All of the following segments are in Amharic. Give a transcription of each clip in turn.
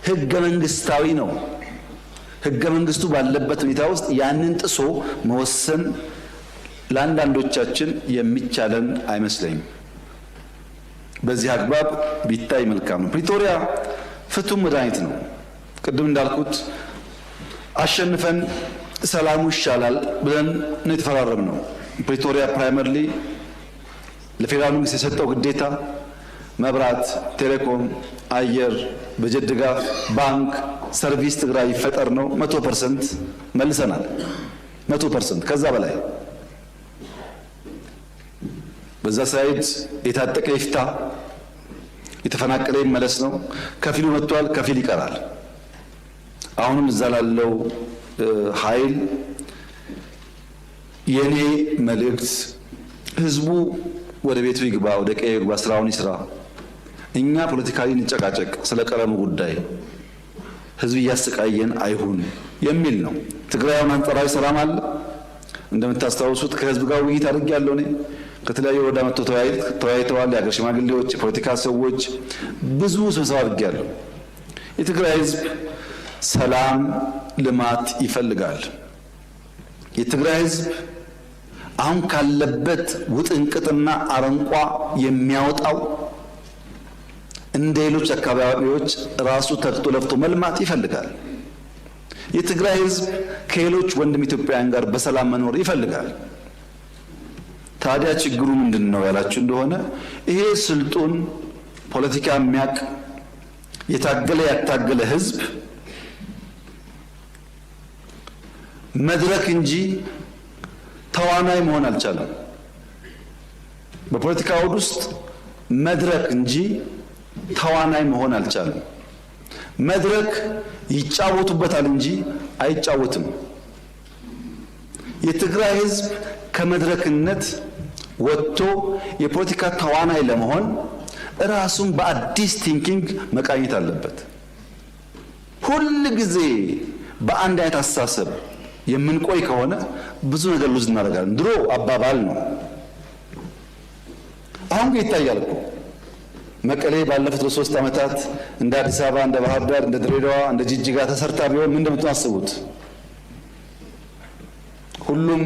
ህገ መንግስታዊ ነው። ህገ መንግስቱ ባለበት ሁኔታ ውስጥ ያንን ጥሶ መወሰን ለአንዳንዶቻችን የሚቻለን አይመስለኝም። በዚህ አግባብ ቢታይ መልካም ነው። ፕሪቶሪያ ፍቱን መድኃኒት ነው። ቅድም እንዳልኩት አሸንፈን ሰላሙ ይሻላል ብለን ነው የተፈራረምነው። ፕሪቶሪያ ፕራይመሪሊ ለፌዴራል መንግስት የሰጠው ግዴታ መብራት፣ ቴሌኮም፣ አየር፣ በጀት ድጋፍ፣ ባንክ፣ ሰርቪስ ትግራይ ይፈጠር ነው። 100% መልሰናል። 100% ከዛ በላይ በዛ ሳይድ የታጠቀ ይፍታ፣ የተፈናቀለ ይመለስ ነው። ከፊሉ መጥቷል፣ ከፊል ይቀራል። አሁንም እዛ ላለው ኃይል የኔ መልእክት ህዝቡ ወደ ቤቱ ይግባ፣ ወደ ቀዬ ይግባ፣ ስራውን ይስራ። እኛ ፖለቲካሊ እንጨቃጨቅ ስለ ቀለሙ ጉዳይ ህዝብ እያሰቃየን አይሁን የሚል ነው። ትግራይን አንጻራዊ ሰላም አለ። እንደምታስታውሱት ከህዝብ ጋር ውይይት አድርጌያለሁ። እኔ ከተለያዩ ወረዳ መጥቶ ተወያይተዋል። የሀገር ሽማግሌዎች፣ የፖለቲካ ሰዎች ብዙ ስብሰባ አድርጌያለሁ። የትግራይ ህዝብ ሰላም፣ ልማት ይፈልጋል። የትግራይ ህዝብ አሁን ካለበት ውጥንቅጥና አረንቋ የሚያወጣው እንደ ሌሎች አካባቢዎች ራሱ ተግቶ ለፍቶ መልማት ይፈልጋል። የትግራይ ህዝብ ከሌሎች ወንድም ኢትዮጵያውያን ጋር በሰላም መኖር ይፈልጋል። ታዲያ ችግሩ ምንድነው ያላችሁ እንደሆነ ይሄ ስልጡን ፖለቲካ የሚያቅ የታገለ ያታገለ ህዝብ መድረክ እንጂ ተዋናይ መሆን አልቻለም። በፖለቲካ አውድ ውስጥ መድረክ እንጂ ተዋናይ መሆን አልቻለም። መድረክ ይጫወቱበታል እንጂ አይጫወትም። የትግራይ ህዝብ ከመድረክነት ወጥቶ የፖለቲካ ተዋናይ ለመሆን ራሱን በአዲስ ቲንኪንግ መቃኘት አለበት። ሁል ጊዜ በአንድ አይነት አስተሳሰብ የምንቆይ ከሆነ ብዙ ነገር ሉዝ እናደርጋለን። ድሮ አባባል ነው፣ አሁን ግን ይታያል እኮ። መቀሌ ባለፉት 3 ዓመታት እንደ አዲስ አበባ፣ እንደ ባህር ዳር፣ እንደ ድሬዳዋ፣ እንደ ጅጅጋ ተሰርታ ቢሆን ምን እንደምታስቡት? ሁሉም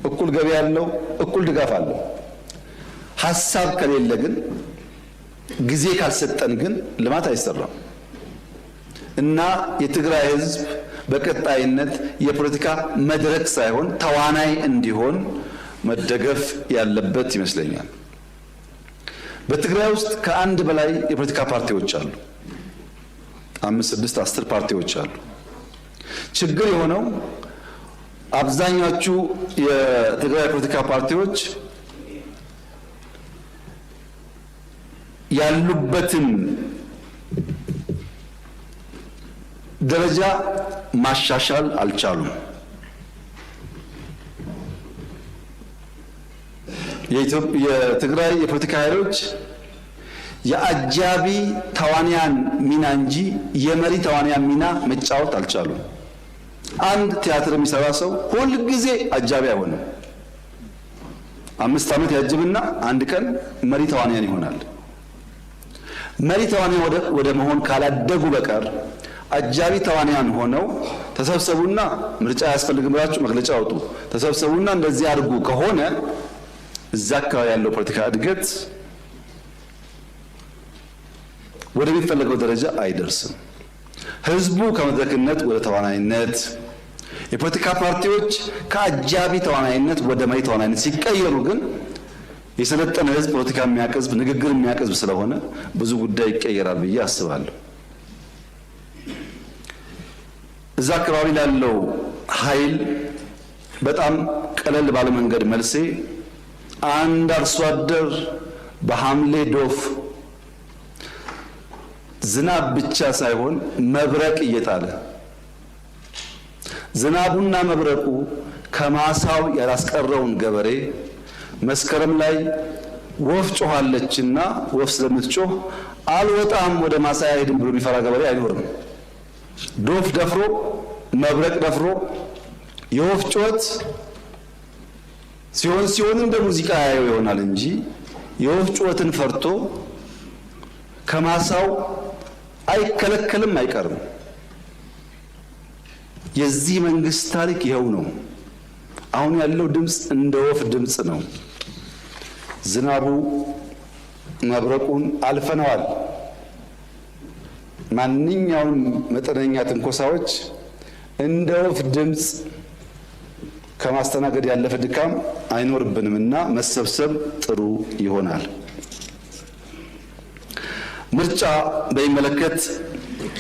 እኩል ገቢ ያለው እኩል ድጋፍ አለው። ሐሳብ ከሌለ ግን ጊዜ ካልሰጠን ግን ልማት አይሰራም። እና የትግራይ ህዝብ በቀጣይነት የፖለቲካ መድረክ ሳይሆን ተዋናይ እንዲሆን መደገፍ ያለበት ይመስለኛል። በትግራይ ውስጥ ከአንድ በላይ የፖለቲካ ፓርቲዎች አሉ። 5፣ 6፣ 10 ፓርቲዎች አሉ። ችግር የሆነው አብዛኛዎቹ የትግራይ ፖለቲካ ፓርቲዎች ያሉበትን ደረጃ ማሻሻል አልቻሉም። የትግራይ የፖለቲካ ኃይሎች የአጃቢ ተዋንያን ሚና እንጂ የመሪ ተዋንያን ሚና መጫወት አልቻሉም። አንድ ቲያትር የሚሰራ ሰው ሁል ጊዜ አጃቢ አይሆንም። 5 ዓመት ያጅብና አንድ ቀን መሪ ተዋንያን ይሆናል። መሪ ተዋንያን ወደ መሆን ካላደጉ በቀር አጃቢ ተዋንያን ሆነው ተሰብሰቡና ምርጫ ያስፈልግም ብላችሁ መግለጫ አውጡ፣ ተሰብሰቡና እንደዚህ አድርጉ ከሆነ እዛ አካባቢ ያለው ፖለቲካ እድገት ወደሚፈለገው ደረጃ አይደርስም። ህዝቡ ከመድረክነት ወደ ተዋናይነት፣ የፖለቲካ ፓርቲዎች ከአጃቢ ተዋናይነት ወደ መሪ ተዋናይነት ሲቀየሩ ግን የሰለጠነ ህዝብ ፖለቲካ የሚያቀዝብ ንግግር የሚያቀዝብ ስለሆነ ብዙ ጉዳይ ይቀየራል ብዬ አስባለሁ። እዛ አካባቢ ላለው ኃይል በጣም ቀለል ባለ መንገድ መልሴ አንድ አርሶ አደር በሐምሌ ዶፍ ዝናብ ብቻ ሳይሆን መብረቅ እየጣለ ዝናቡና መብረቁ ከማሳው ያላስቀረውን ገበሬ መስከረም ላይ ወፍ ጮኻለችና ወፍ ስለምትጮህ አልወጣም ወደ ማሳ አይሄድም ብሎ የሚፈራ ገበሬ አይኖርም። ዶፍ ደፍሮ መብረቅ ደፍሮ የወፍ ጩኸት ሲሆን እንደ ሙዚቃ ያየው ይሆናል እንጂ የወፍ ጩኸትን ፈርቶ ከማሳው አይከለከልም፣ አይቀርም። የዚህ መንግስት ታሪክ ይኸው ነው። አሁን ያለው ድምፅ እንደ ወፍ ድምፅ ነው። ዝናቡ መብረቁን አልፈነዋል። ማንኛውም መጠነኛ ትንኮሳዎች እንደ ወፍ ድምፅ ከማስተናገድ ያለፈ ድካም አይኖርብንምና መሰብሰብ ጥሩ ይሆናል። ምርጫ በሚመለከት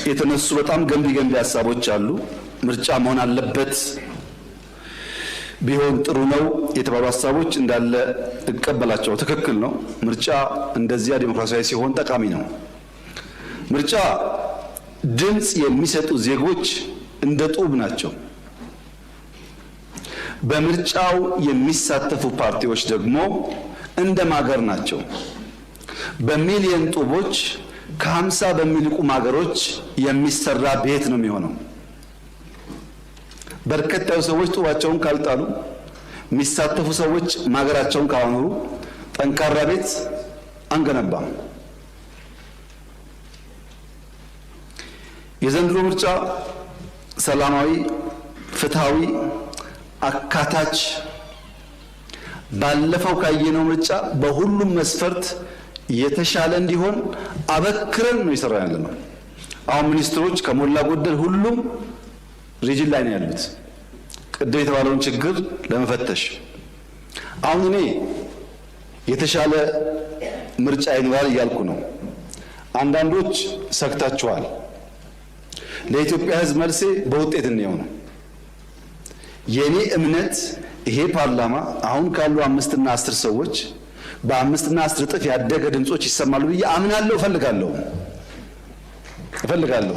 የተነሱ በጣም ገንቢ ሀሳቦች አሉ። ምርጫ መሆን አለበት፣ ቢሆን ጥሩ ነው የተባሉ ሀሳቦች እንዳለ እቀበላቸው። ትክክል ነው። ምርጫ እንደዚያ ዲሞክራሲያዊ ሲሆን ጠቃሚ ነው። ምርጫ ድምፅ የሚሰጡ ዜጎች እንደ ጡብ ናቸው። በምርጫው የሚሳተፉ ፓርቲዎች ደግሞ እንደ ማገር ናቸው። በሚሊዮን ጡቦች ከ50 በሚልቁ ማገሮች የሚሰራ ቤት ነው የሚሆነው። በርከት ያሉ ሰዎች ጡባቸውን ካልጣሉ፣ የሚሳተፉ ሰዎች ማገራቸውን ካላኖሩ ጠንካራ ቤት አንገነባም። የዘንድሮ ምርጫ ሰላማዊ፣ ፍትሃዊ፣ አካታች ባለፈው ካየነው ምርጫ በሁሉም መስፈርት የተሻለ እንዲሆን አበክረን ነው እየሰራን ያለነው። አሁን ሚኒስትሮች ከሞላ ጎደል ሁሉም ሪጅን ላይ ነው ያሉት ቅድም የተባለውን ችግር ለመፈተሽ። አሁን እኔ የተሻለ ምርጫ ይኖራል እያልኩ ነው። አንዳንዶች ሰግታችኋል። ለኢትዮጵያ ሕዝብ መልሴ በውጤት እንየው ነው። የኔ እምነት ይሄ ፓርላማ አሁን ካሉ 5 እና 10 ሰዎች በ5 እና 10 እጥፍ ያደገ ድምጾች ይሰማሉ ብዬ አምናለሁ። እፈልጋለሁ።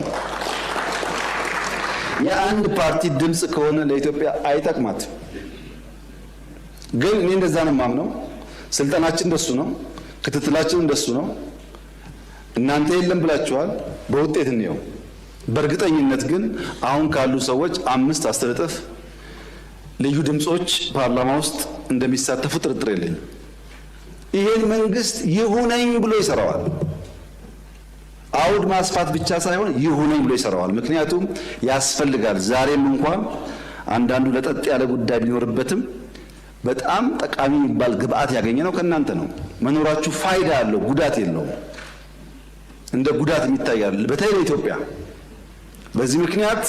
የአንድ ፓርቲ ድምጽ ከሆነ ለኢትዮጵያ አይጠቅማትም። ግን እኔ እንደዛ ነው የማምነው። ስልጣናችን እንደሱ ነው፣ ክትትላችን እንደሱ ነው። እናንተ የለም ብላችኋል። በውጤት እንየው። በእርግጠኝነት ግን አሁን ካሉ ሰዎች 5-10 እጥፍ ልዩ ድምጾች ፓርላማ ውስጥ እንደሚሳተፉ ጥርጥር የለኝም። ይሄን መንግስት ይሁነኝ ብሎ ይሰራዋል። አውድ ማስፋት ብቻ ሳይሆን ይሁነኝ ብሎ ይሰራዋል። ምክንያቱም ያስፈልጋል። ዛሬም እንኳን አንዳንዱ ለጠጥ ያለ ጉዳይ ቢኖርበትም በጣም ጠቃሚ የሚባል ግብአት ያገኘ ነው ከእናንተ ነው። መኖራችሁ ፋይዳ አለው፣ ጉዳት የለውም። እንደ ጉዳት የሚታያል በተለይ ለኢትዮጵያ። በዚህ ምክንያት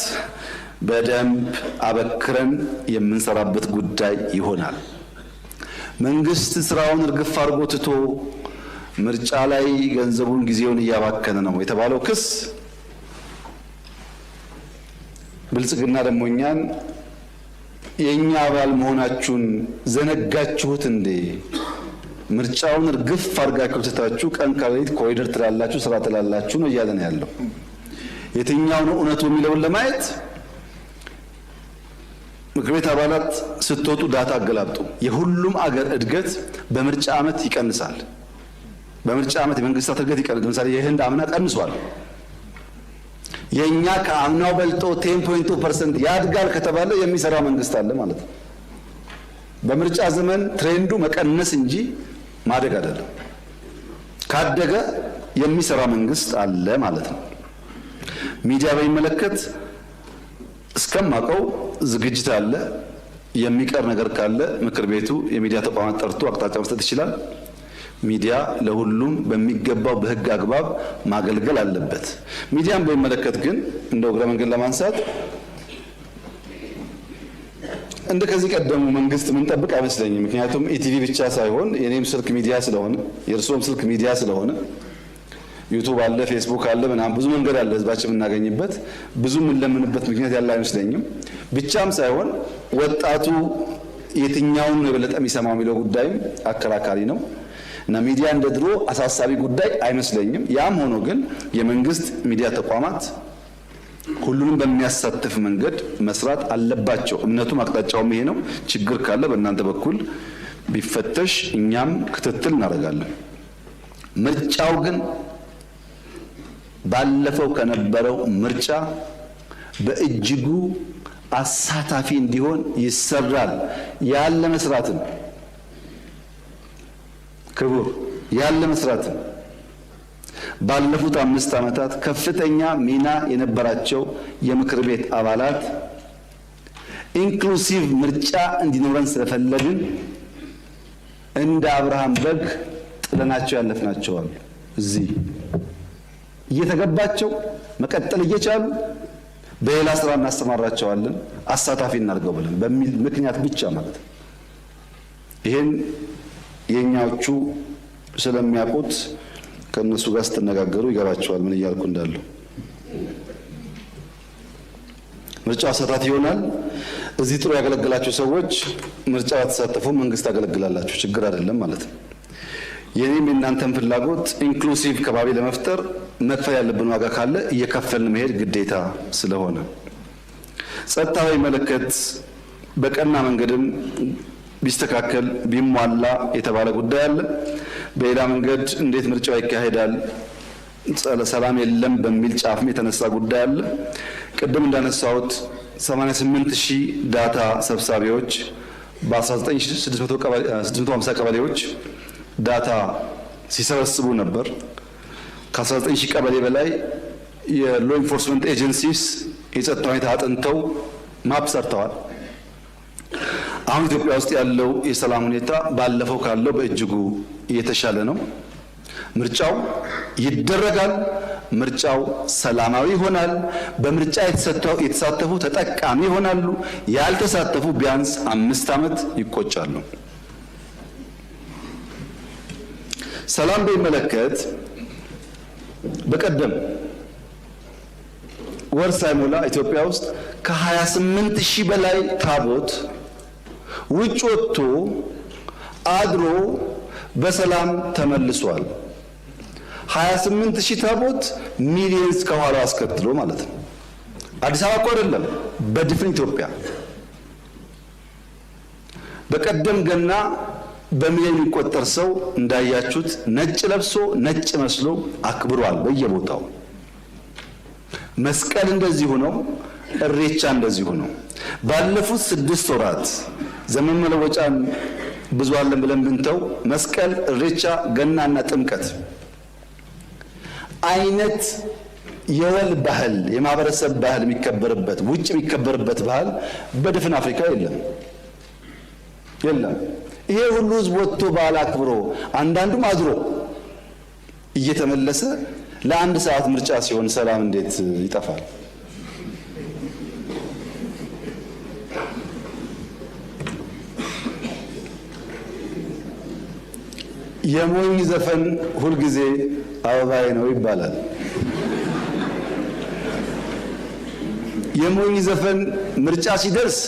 በደንብ አበክረን የምንሰራበት ጉዳይ ይሆናል። መንግስት ስራውን እርግፍ አድርጎ ትቶ ምርጫ ላይ ገንዘቡን ጊዜውን እያባከነ ነው የተባለው ክስ ብልጽግና ደግሞ እኛን የኛ አባል መሆናችሁን ዘነጋችሁት እንዴ? ምርጫውን እርግፍ አድርጋችሁ ትታችሁ ቀን ከሌሊት ኮሪደር ትላላችሁ፣ ስራ ትላላችሁ ነው እያለ ነው ያለው። የትኛው ነው እውነቱ የሚለውን ለማየት ምክር ቤት አባላት ስትወጡ ዳታ አገላብጡ። የሁሉም አገር እድገት በምርጫ ዓመት ይቀንሳል። በምርጫ ዓመት የመንግስታት እድገት ይቀንሳል። ለምሳሌ የህንድ አምና ቀንሷል። የኛ ከአምናው በልጦ 10.2% ያድጋል ከተባለ የሚሰራ መንግስት አለ ማለት ነው። በምርጫ ዘመን ትሬንዱ መቀነስ እንጂ ማደግ አይደለም። ካደገ የሚሰራ መንግስት አለ ማለት ነው። ሚዲያ በሚመለከት እስከማውቀው ዝግጅት አለ። የሚቀር ነገር ካለ ምክር ቤቱ የሚዲያ ተቋማት ጠርቶ አቅጣጫ መስጠት ይችላል። ሚዲያ ለሁሉም በሚገባው በህግ አግባብ ማገልገል አለበት። ሚዲያን በሚመለከት ግን እንደ እግረ መንገድ ለማንሳት እንደ ከዚህ ቀደሙ መንግስት ምን ጠብቅ አይመስለኝም። ምክንያቱም ኢቲቪ ብቻ ሳይሆን የኔም ስልክ ሚዲያ ስለሆነ የእርሶም ስልክ ሚዲያ ስለሆነ ዩቲዩብ አለ፣ ፌስቡክ አለ፣ ምናምን ብዙ መንገድ አለ ህዝባችን የምናገኝበት። ብዙ የምንለምንበት ምክንያት ያለ አይመስለኝም። ብቻም ሳይሆን ወጣቱ የትኛውን የበለጠ የሚሰማው የሚለው ጉዳይም አከራካሪ ነው እና ሚዲያ እንደ ድሮ አሳሳቢ ጉዳይ አይመስለኝም። ያም ሆኖ ግን የመንግስት ሚዲያ ተቋማት ሁሉንም በሚያሳትፍ መንገድ መስራት አለባቸው። እምነቱም አቅጣጫውም ይሄ ነው። ችግር ካለ በእናንተ በኩል ቢፈተሽ እኛም ክትትል እናደርጋለን። ምርጫው ግን ባለፈው ከነበረው ምርጫ በእጅጉ አሳታፊ እንዲሆን ይሰራል። ያለ መስራትም ክቡር ያለ መስራትም ባለፉት 5 ዓመታት ከፍተኛ ሚና የነበራቸው የምክር ቤት አባላት ኢንክሉሲቭ ምርጫ እንዲኖረን ስለፈለግን እንደ አብርሃም በግ ጥለናቸው ያለፍናቸው አሉ። እዚህ እየተገባቸው መቀጠል እየቻሉ በሌላ ስራ እናስተማራቸዋለን አሳታፊ እናድርገው ብለን በሚል ምክንያት ብቻ ማለት ነው። ይሄን የኛዎቹ ስለሚያውቁት ከነሱ ጋር ስትነጋገሩ ይገባቸዋል ምን እያልኩ እንዳለው። ምርጫው አሳታፊ ይሆናል። እዚህ ጥሩ ያገለግላችሁ ሰዎች ምርጫ ተሳተፉ፣ መንግስት ያገለግላላችሁ፣ ችግር አይደለም ማለት ነው። የኔም የእናንተም ፍላጎት ኢንክሉሲቭ ከባቢ ለመፍጠር መክፈል ያለብን ዋጋ ካለ እየከፈልን መሄድ ግዴታ ስለሆነ ጸጥታዊ መለከት በቀና መንገድም ቢስተካከል ቢሟላ የተባለ ጉዳይ አለ። በሌላ መንገድ እንዴት ምርጫው ይካሄዳል ሰላም የለም በሚል ጫፍም የተነሳ ጉዳይ አለ። ቅድም እንዳነሳሁት 88000 ዳታ ሰብሳቢዎች በ19650 ቀበሌዎች ዳታ ሲሰበስቡ ነበር። ከ19000 ቀበሌ በላይ የሎ ኢንፎርስመንት ኤጀንሲስ የጸጥታ ሁኔታ አጥንተው ማፕ ሰርተዋል። አሁን ኢትዮጵያ ውስጥ ያለው የሰላም ሁኔታ ባለፈው ካለው በእጅጉ የተሻለ ነው። ምርጫው ይደረጋል። ምርጫው ሰላማዊ ይሆናል። በምርጫ የተሳተፉ ተጠቃሚ ይሆናሉ። ያልተሳተፉ ቢያንስ 5 ዓመት ይቆጫሉ። ሰላም በሚመለከት በቀደም ወር ሳይሞላ ኢትዮጵያ ውስጥ ከ28000 በላይ ታቦት ውጭ ወጥቶ አድሮ በሰላም ተመልሷል። 28000 ታቦት ሚሊየንስ ከኋላ አስከትሎ ማለት ነው። አዲስ አበባ እኮ አይደለም፣ በድፍን ኢትዮጵያ። በቀደም ገና በሚሊዮን የሚቆጠር ሰው እንዳያችሁት ነጭ ለብሶ ነጭ መስሎ አክብሯል በየቦታው። መስቀል እንደዚህ ሆነው፣ እሬቻ እንደዚህ ሆነው ባለፉት 6 ወራት ዘመን መለወጫን ብዙ አለን ብለን ብንተው መስቀል፣ እሬቻ፣ ገናና ጥምቀት አይነት የወል ባህል የማህበረሰብ ባህል የሚከበርበት ውጭ የሚከበርበት ባህል በድፍን አፍሪካ የለም። ይሄ ሁሉ ህዝብ ወጥቶ በዓል አክብሮ አንዳንዱም አድሮ እየተመለሰ ለ1 ሰዓት ምርጫ ሲሆን ሰላም እንዴት ይጠፋል? የሞኝ ዘፈን ሁልጊዜ አበባዬ ነው ይባላል። የሞኝ ዘፈን ምርጫ ሲደርስ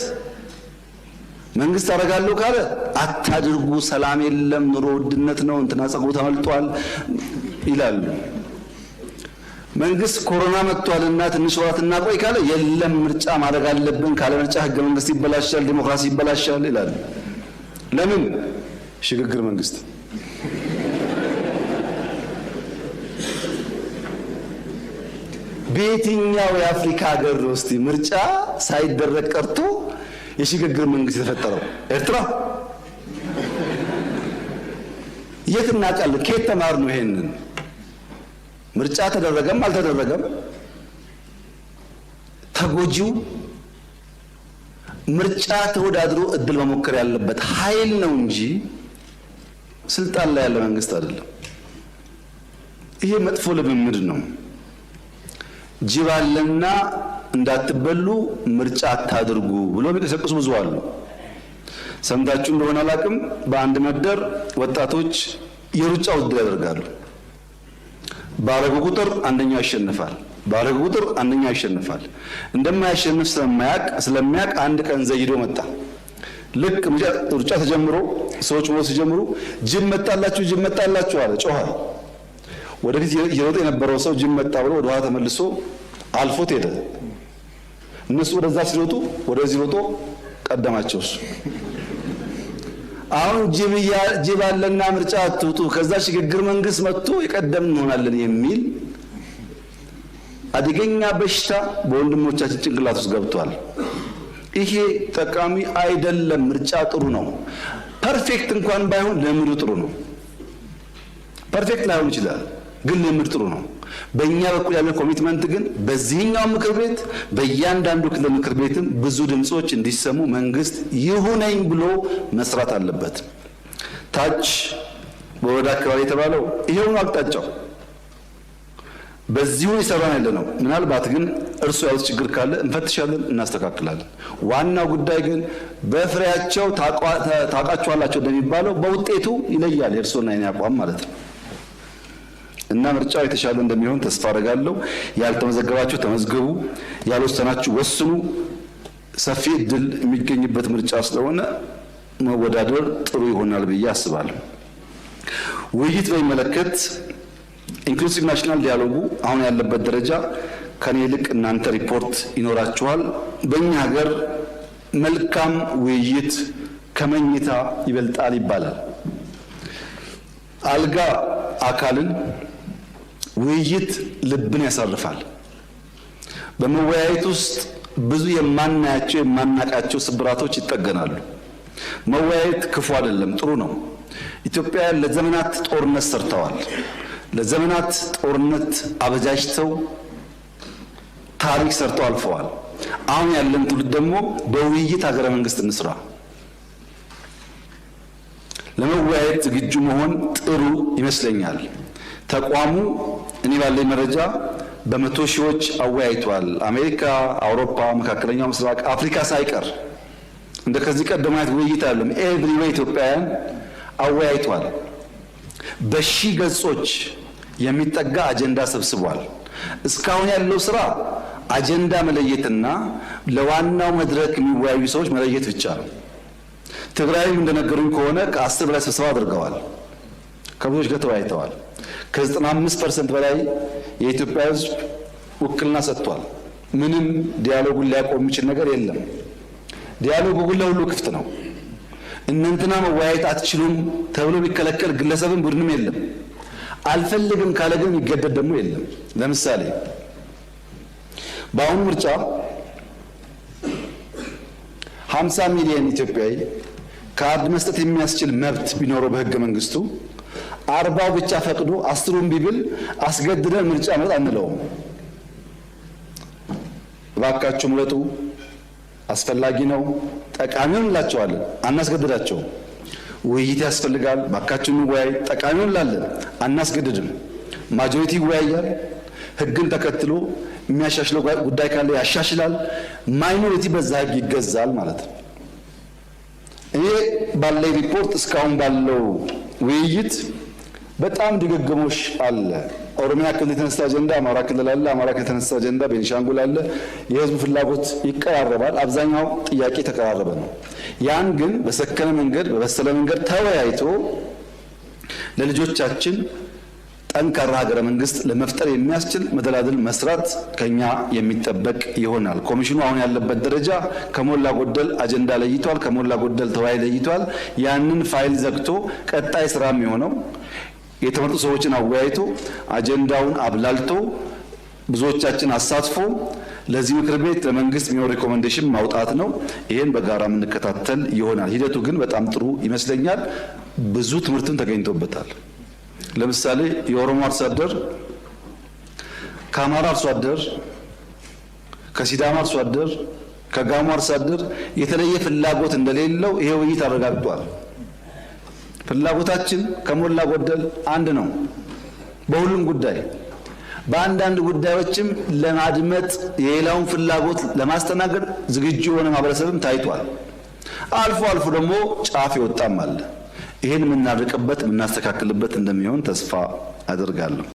መንግስት አደርጋለሁ ካለ አታድርጉ፣ ሰላም የለም፣ ኑሮ ውድነት ነው፣ እንትና ጸጉሩ ተመልጧል ይላሉ። መንግስት ኮሮና መጥቷልና ትንሽ ወራት እናቆይ ካለ የለም ምርጫ ማድረግ አለብን፣ ካለ ምርጫ ህገ መንግስት ይበላሻል፣ ዲሞክራሲ ይበላሻል ይላሉ። ለምን? ሽግግር መንግስት በየትኛው የአፍሪካ ሀገር ውስጥ ምርጫ ሳይደረግ ቀርቶ የሽግግር መንግስት የተፈጠረው? ኤርትራ። የት እናውቃለን? ከየት ተማር ነው ይሄንን? ምርጫ ተደረገም አልተደረገም ተጎጂው ምርጫ ተወዳድሮ እድል መሞከር ያለበት ኃይል ነው እንጂ ስልጣን ላይ ያለ መንግስት አይደለም። ይሄ መጥፎ ልምምድ ነው። ጅብ አለና እንዳትበሉ ምርጫ አታድርጉ ብሎ የሚቀሰቅሱ ብዙ አሉ። ሰምታችሁ እንደሆነ አላቅም፣ በአንድ መደር ወጣቶች የሩጫ ውድድር ያደርጋሉ። ባረጉ ቁጥር አንደኛው ያሸንፋል፣ ባረጉ ቁጥር አንደኛው ያሸንፋል። እንደማያሸንፍ ስለሚያቅ አንድ ቀን ዘይዶ መጣ። ልክ ሩጫ ተጀምሮ ሰዎች ሞት ሲጀምሩ ጅብ መጣላችሁ አለ፣ ጮኸ። ወደፊት እየሮጠ የነበረው ሰው ጅብ መጣ ብሎ ወደ ኋላ ተመልሶ አልፎት ሄደ። እነሱ ወደዛ ሲሮጡ ወደዚህ ሮጦ ቀደማቸው እሱ። አሁን ጅብ አለና ምርጫ አትውጡ፣ ከዛ ሽግግር መንግስት መጥቶ የቀደም እንሆናለን የሚል አደገኛ በሽታ በወንድሞቻችን ጭንቅላት ውስጥ ገብቷል። ይሄ ጠቃሚ አይደለም። ምርጫ ጥሩ ነው። ፐርፌክት እንኳን ባይሆን ለምሩ ጥሩ ነው። ፐርፌክት ላይሆን ይችላል፣ ግን ልምድ ጥሩ ነው። በእኛ በኩል ያለ ኮሚትመንት ግን በዚህኛው ምክር ቤት በእያንዳንዱ ክልል ምክር ቤትም ብዙ ድምጾች እንዲሰሙ መንግስት ይሁነኝ ብሎ መስራት አለበት። ታች በወረዳ አካባቢ የተባለው ይሄው ነው አቅጣጫው። በዚሁ ይሰራን ያለ ነው። ምናልባት ግን እርሱ ያሉት ችግር ካለ እንፈትሻለን፣ እናስተካክላለን። ዋናው ጉዳይ ግን በፍሬያቸው ታውቃቸዋላቸው እንደሚባለው በውጤቱ ይለያል የእርሱና የኔ አቋም ማለት ነው። እና ምርጫው የተሻለ እንደሚሆን ተስፋ አደርጋለሁ። ያልተመዘገባችሁ ተመዝገቡ፣ ያልወሰናችሁ ወስኑ። ሰፊ እድል የሚገኝበት ምርጫ ስለሆነ መወዳደር ጥሩ ይሆናል ብዬ አስባለሁ። ውይይት በሚመለከት ኢንክሉሲቭ ናሽናል ዲያሎጉ አሁን ያለበት ደረጃ ከኔ ይልቅ እናንተ ሪፖርት ይኖራችኋል። በእኛ ሀገር መልካም ውይይት ከመኝታ ይበልጣል ይባላል። አልጋ አካልን፣ ውይይት ልብን ያሳርፋል። በመወያየት ውስጥ ብዙ የማናያቸው የማናቃቸው ስብራቶች ይጠገናሉ። መወያየት ክፉ አይደለም፣ ጥሩ ነው። ኢትዮጵያውያን ለዘመናት ጦርነት ሰርተዋል። ለዘመናት ጦርነት አበጃጅተው ታሪክ ሰርተው አልፈዋል። አሁን ያለን ትውልድ ደግሞ በውይይት ሀገረ መንግስት እንስራ። ለመወያየት ዝግጁ መሆን ጥሩ ይመስለኛል። ተቋሙ እኔ ባለኝ መረጃ በመቶ ሺዎች አወያይቷል። አሜሪካ፣ አውሮፓ፣ መካከለኛው ምስራቅ፣ አፍሪካ ሳይቀር እንደ ከዚህ ቀደም አይነት ውይይት አይደለም። ኤቭሪዌይ ኢትዮጵያውያን አወያይቷል። በሺህ ገጾች የሚጠጋ አጀንዳ ሰብስቧል። እስካሁን ያለው ስራ አጀንዳ መለየትና ለዋናው መድረክ የሚወያዩ ሰዎች መለየት ብቻ ነው። ትግራይም እንደነገሩኝ ከሆነ ከ10 በላይ ስብሰባ አድርገዋል። ከብዙዎች ጋር ተወያይተዋል። ከ95% በላይ የኢትዮጵያ ሕዝብ ውክልና ሰጥቷል። ምንም ዲያሎጉን ሊያቆም የሚችል ነገር የለም። ዲያሎጉ ግን ለሁሉ ክፍት ነው። እናንተና መወያየት አትችሉም ተብሎ የሚከለከል ግለሰብም ቡድንም የለም። አልፈልግም ካለ ግን የሚገደድ ደግሞ የለም። ለምሳሌ በአሁኑ ምርጫ 50 ሚሊዮን ኢትዮጵያዊ ካርድ መስጠት የሚያስችል መብት ቢኖረው በህገ መንግስቱ 40 ብቻ ፈቅዶ 10ን ቢብል አስገድደን ምርጫ መጣ አንለውም። እባካችሁ ምረጡ፣ አስፈላጊ ነው፣ ጠቃሚውን እንላቸዋለን፣ አናስገድዳቸው። ውይይት ያስፈልጋል፣ እባካችሁ እንወያይ፣ ጠቃሚውን እንላለን፣ አናስገድድም። ማጆሪቲ ይወያያል፣ ህግን ተከትሎ የሚያሻሽለው ጉዳይ ካለ ያሻሽላል። ማይኖሪቲ በዛ ህግ ይገዛል ማለት ነው። እኔ ባለኝ ሪፖርት እስካሁን ባለው ውይይት በጣም ድግግሞሽ አለ። ኦሮሚያ ክልል የተነሳ አጀንዳ አማራ ክልል አለ፣ አማራ ክልል የተነሳ አጀንዳ ቤኒሻንጉል አለ። የህዝቡ ፍላጎት ይቀራረባል፣ አብዛኛው ጥያቄ ተቀራረበ ነው። ያን ግን በሰከነ መንገድ በበሰለ መንገድ ተወያይቶ ለልጆቻችን ጠንካራ ሀገረ መንግስት ለመፍጠር የሚያስችል መደላድል መስራት ከኛ የሚጠበቅ ይሆናል። ኮሚሽኑ አሁን ያለበት ደረጃ ከሞላ ጎደል አጀንዳ ለይቷል፣ ከሞላ ጎደል ተወያይ ለይቷል። ያንን ፋይል ዘግቶ ቀጣይ ስራ የሚሆነው የተመረጡ ሰዎችን አወያይቶ አጀንዳውን አብላልቶ ብዙዎቻችን አሳትፎ ለዚህ ምክር ቤት ለመንግስት የሚሆን ሪኮሜንዴሽን ማውጣት ነው። ይሄን በጋራ የምንከታተል ይሆናል። ሂደቱ ግን በጣም ጥሩ ይመስለኛል። ብዙ ትምህርትም ተገኝቶበታል። ለምሳሌ የኦሮሞ አርሶ አደር ከአማራ አርሶ አደር፣ ከሲዳማ አርሶ አደር፣ ከጋሞ አርሶ አደር የተለየ ፍላጎት እንደሌለው ይሄ ውይይት አረጋግጧል። ፍላጎታችን ከሞላ ጎደል አንድ ነው በሁሉም ጉዳይ። በአንዳንድ ጉዳዮችም ለማድመጥ የሌላውን ፍላጎት ለማስተናገድ ዝግጁ የሆነ ማህበረሰብም ታይቷል። አልፎ አልፎ ደግሞ ጫፍ ይወጣም አለ። ይሄን የምናርቅበት የምናስተካክልበት እንደሚሆን ተስፋ አደርጋለሁ።